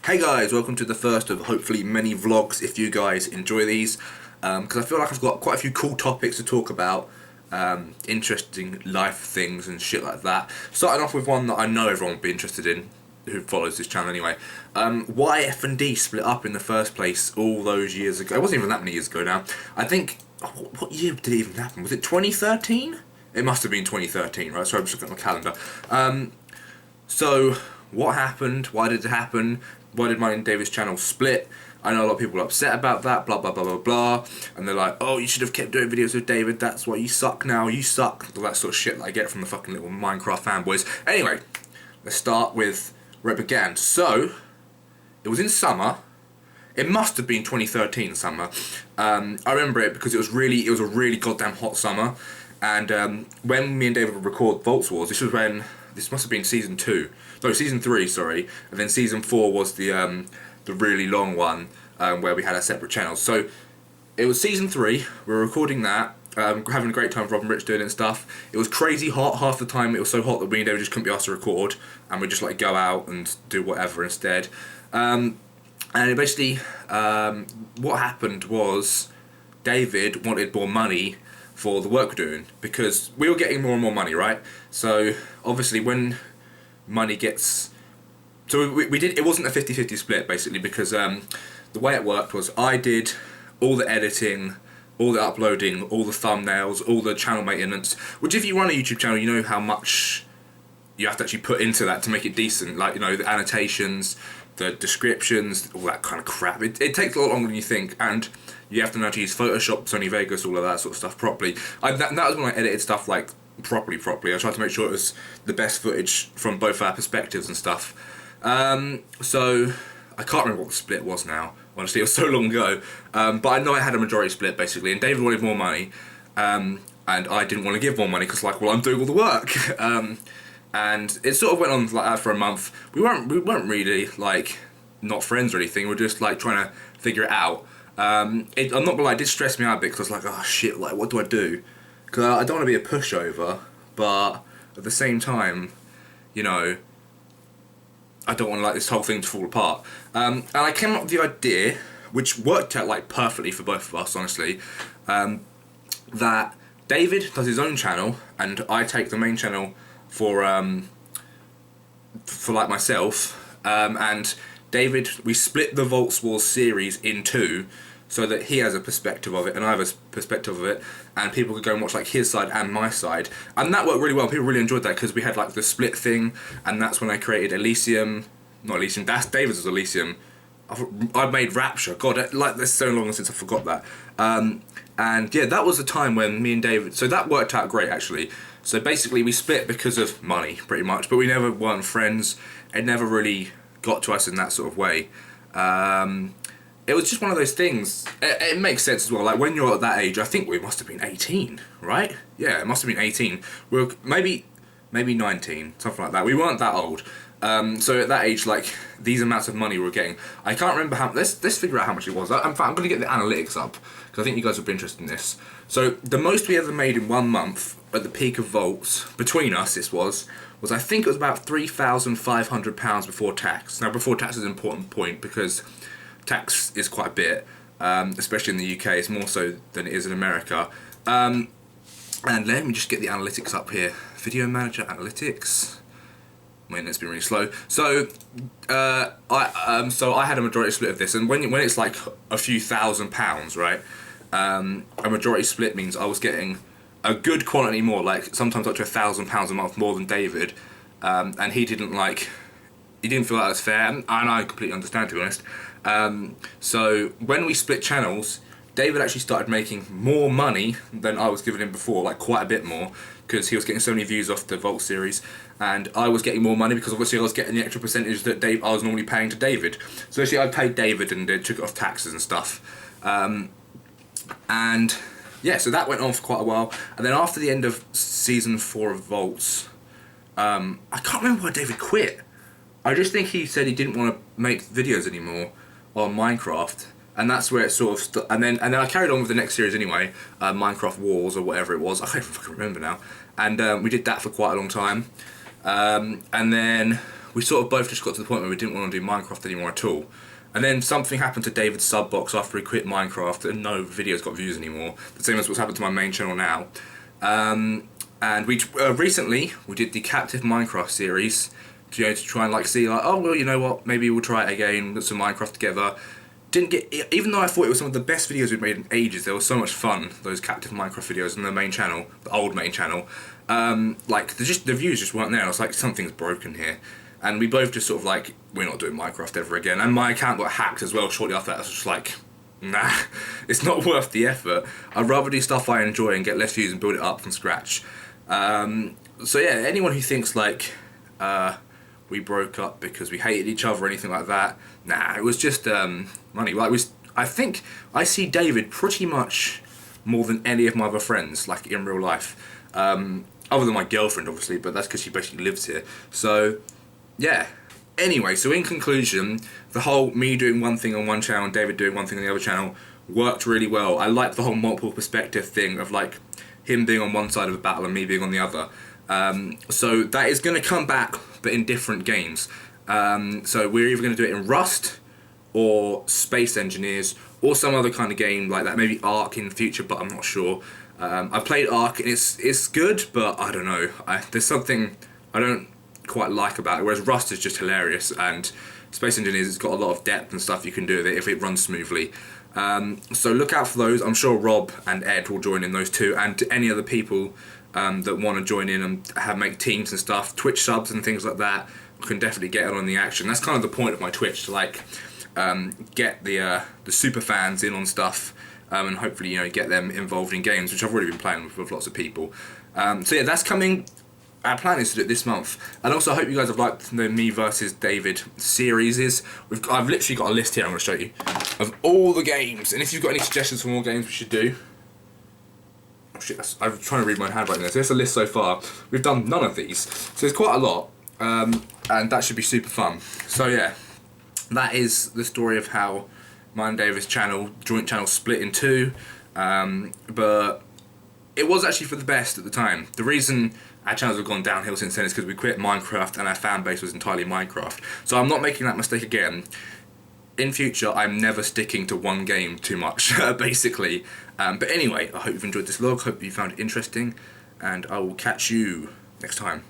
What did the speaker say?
Hey guys, welcome to the first of hopefully many vlogs if you guys enjoy these, because I feel like I've got quite a few cool topics to talk about, interesting life things and shit like that. Starting off with one that I know everyone will be interested in, who follows this channel anyway. Why FnD split up in the first place all those years ago? It wasn't even that many years ago now. I think, what year did it even happen? Was it 2013? It must have been 2013, right? Sorry, I'm just looking at my calendar. So, what happened? Why did it happen? Why did mine and David's channel split? I know a lot of people are upset about that, blah blah blah blah blah, and they're like, oh, you should have kept doing videos with David, that's why you suck now, you suck, all that sort of shit that I get from the fucking little Minecraft fanboys. Anyway, let's start with where it began. So, it was in summer. It must have been 2013 summer. I remember it because it was a really goddamn hot summer, and when me and David would record Vaults Wars, this must have been season 3, sorry, and then season 4 was the really long one where we had our separate channels. So it was season 3. We were recording that, having a great time with Rob and Rich doing it and stuff. It was crazy hot. Half the time it was so hot that we and David just couldn't be asked to record, and we'd just like go out and do whatever instead. And it basically, what happened was David wanted more money for the work we're doing because we were getting more and more money, right? So obviously when money gets... So we did... It wasn't a 50-50 split basically because the way it worked was I did all the editing, all the uploading, all the thumbnails, all the channel maintenance, which if you run a YouTube channel you know how much you have to actually put into that to make it decent, like, you know, the annotations, the descriptions, all that kind of crap. It takes a lot longer than you think, and you have to know how to use Photoshop, Sony Vegas, all of that sort of stuff properly. That was when I edited stuff like properly. I tried to make sure it was the best footage from both our perspectives and stuff. So I can't remember what the split was now. Honestly, it was so long ago. But I know I had a majority split basically, and David wanted more money, and I didn't want to give more money because, like, well, I'm doing all the work. And it sort of went on like that for a month. We weren't really like not friends or anything. We were just like trying to figure it out. I'm not gonna lie, it did stress me out a bit because I was like, oh shit, like what do I do? Because I don't want to be a pushover, but at the same time, you know, I don't want like this whole thing to fall apart. And I came up with the idea, which worked out like perfectly for both of us, honestly, that David does his own channel and I take the main channel for like myself, and David, we split the Vaults Wars series in two so that he has a perspective of it and I have a perspective of it, and people could go and watch like his side and my side, and that worked really well. People really enjoyed that because we had like the split thing, and that's when I created Elysium, not Elysium, that's David's was Elysium. I made Rapture, God, like this so long since I forgot that. And yeah, that was the time when me and David, so that worked out great actually. So basically we split because of money, pretty much, but we never weren't friends. It never really got to us in that sort of way. It was just one of those things. It makes sense as well, like when you're at that age, I think we must have been 18, right? Yeah, it must have been 18. We were maybe 19, something like that. We weren't that old. So at that age, like, these amounts of money we were getting, I can't remember how, let's figure out how much it was. In fact, I'm going to get the analytics up, because I think you guys will be interested in this. So, the most we ever made in 1 month, at the peak of Vaults, between us this was I think it was about £3,500 before tax. Now, before tax is an important point, because tax is quite a bit, especially in the UK, it's more so than it is in America. And let me just get the analytics up here. Video Manager Analytics. It's been really slow. So, I had a majority split of this, and when it's like a few £1,000s, right? A majority split means I was getting a good quantity more, like sometimes up to £1,000 a month more than David, and he didn't feel that was fair, and I completely understand, to be honest. So when we split channels, David actually started making more money than I was giving him before, like quite a bit more, because he was getting so many views off the Vault series, and I was getting more money because obviously I was getting the extra percentage that I was normally paying to David. So actually I paid David and took it off taxes and stuff. And yeah, so that went on for quite a while, and then after the end of season 4 of Vaults, I can't remember why David quit. I just think he said he didn't want to make videos anymore on Minecraft, and that's where it sort of and then I carried on with the next series anyway, Minecraft Wars or whatever it was. I can't even fucking remember now. And we did that for quite a long time, and then we sort of both just got to the point where we didn't want to do Minecraft anymore at all. And then something happened to David's sub box after he quit Minecraft, and no videos got views anymore. The same as what's happened to my main channel now. And we recently we did the captive Minecraft series, to try and like see like, oh well, you know what, maybe we'll try it again, get some Minecraft together. Didn't get, even though I thought it was some of the best videos we'd made in ages, they were so much fun, those captive Minecraft videos on the main channel, the old main channel. Like the views just weren't there. I was like, something's broken here. And we both just sort of like, we're not doing Minecraft ever again. And my account got hacked as well shortly after that. I was just like, nah, it's not worth the effort. I'd rather do stuff I enjoy and get less views and build it up from scratch. So yeah, anyone who thinks like we broke up because we hated each other or anything like that, nah, it was just money. Like I think I see David pretty much more than any of my other friends, like in real life. Other than my girlfriend, obviously, but that's because she basically lives here. So yeah. Anyway, so in conclusion, the whole me doing one thing on one channel and David doing one thing on the other channel worked really well. I like the whole multiple perspective thing of like him being on one side of a battle and me being on the other. So that is going to come back, but in different games. So we're either going to do it in Rust or Space Engineers or some other kind of game like that. Maybe Ark in the future, but I'm not sure. I played Ark and it's good, but I don't know. There's something I don't quite like about it, whereas Rust is just hilarious, and Space Engineers has got a lot of depth and stuff you can do with it if it runs smoothly. So look out for those. I'm sure Rob and Ed will join in those too, and any other people that want to join in and make teams and stuff, Twitch subs and things like that, can definitely get in on the action. That's kind of the point of my Twitch, to like get the super fans in on stuff, and hopefully get them involved in games, which I've already been playing with lots of people. So yeah, that's coming. Our plan is to do it this month, and also I hope you guys have liked the me versus David series. I've literally got a list here I'm going to show you of all the games, and if you've got any suggestions for more games we should do. Oh shit, I'm trying to read my handwriting there. So there's a list so far. We've done none of these, so there's quite a lot, and that should be super fun. So yeah, that is the story of how mine and David's joint channel split in two, but it was actually for the best at the time. The reason our channels have gone downhill since then is because we quit Minecraft and our fan base was entirely Minecraft. So I'm not making that mistake again. In future, I'm never sticking to one game too much, basically. But anyway, I hope you've enjoyed this vlog, hope you found it interesting, and I will catch you next time.